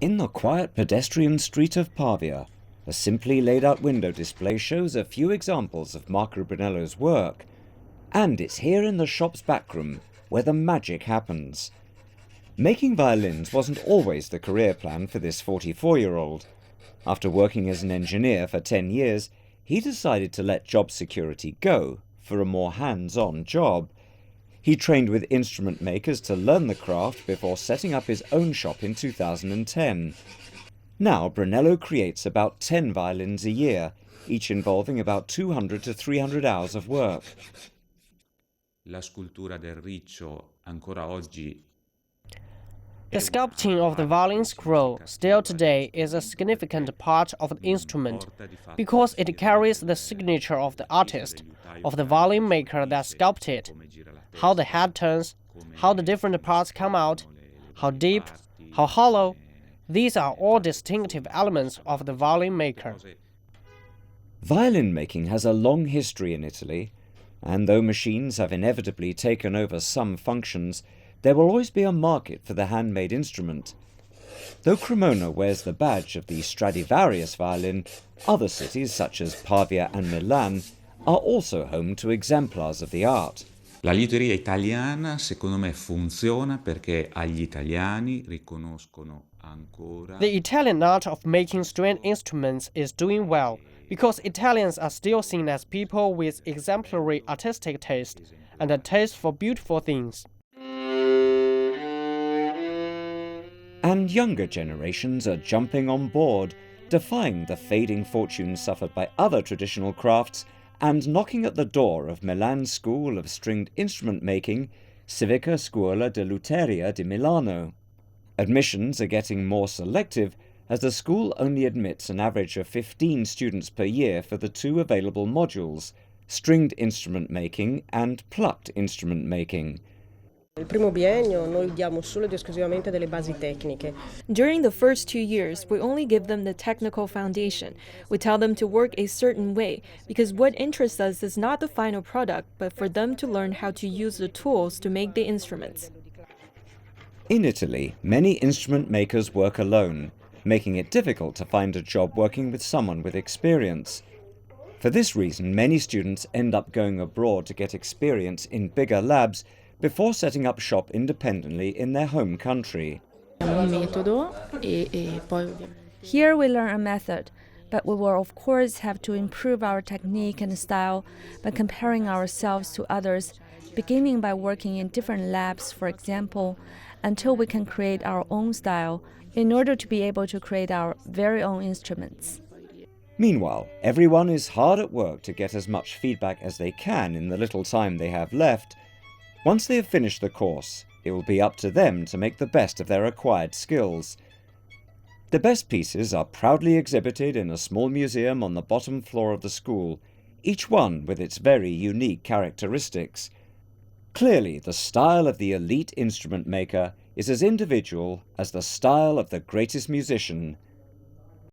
In the quiet pedestrian street of Pavia, a simply laid-out window display shows a few examples of Marco Brunello's work, and it's here in the shop's backroom where the magic happens. Making violins wasn't always the career plan for this 44-year-old. After working as an engineer for 10 years, he decided to let job security go for a more hands-on job. He trained with instrument makers to learn the craft before setting up his own shop in 2010. Now Brunello creates about 10 violins a year, each involving about 200 to 300 hours of work. La scultura del riccio ancora oggi. The sculpting of the violin scroll still today is a significant part of the instrument because it carries the signature of the artist, of the violin maker that sculpted, how the head turns, how the different parts come out, how deep, how hollow. These are all distinctive elements of the violin maker. Violin making has a long history in Italy, and though machines have inevitably taken over some functions, there will always be a market for the handmade instrument. Though Cremona wears the badge of the Stradivari violin, other cities such as Pavia and Milan are also home to exemplars of the art. La liuteria italiana secondo me funziona perché agli italiani riconoscono ancora. The Italian art of making string instruments is doing well because Italians are still seen as people with exemplary artistic taste and a taste for beautiful things. And younger generations are jumping on board, defying the fading fortunes suffered by other traditional crafts and knocking at the door of Milan's School of Stringed Instrument Making, CIVICA SCUOLA de LIUTERIA di Milano. Admissions are getting more selective as the school only admits an average of 15 students per year for the two available modules, stringed instrument making and plucked instrument making. During the first 2 years, we only give them the technical foundation. We tell them to work a certain way, because what interests us is not the final product, but for them to learn how to use the tools to make the instruments. In Italy, many instrument makers work alone, making it difficult to find a job working with someone with experience. For this reason, many students end up going abroad to get experience in bigger labs before setting up shop independently in their home country. Here we learn a method, but we will of course have to improve our technique and style by comparing ourselves to others, beginning by working in different labs, for example, until we can create our own style in order to be able to create our very own instruments. Meanwhile, everyone is hard at work to get as much feedback as they can in the little time they have left. Once they have finished the course, it will be up to them to make the best of their acquired skills. The best pieces are proudly exhibited in a small museum on the bottom floor of the school, each one with its very unique characteristics. Clearly, the style of the elite instrument maker is as individual as the style of the greatest musician,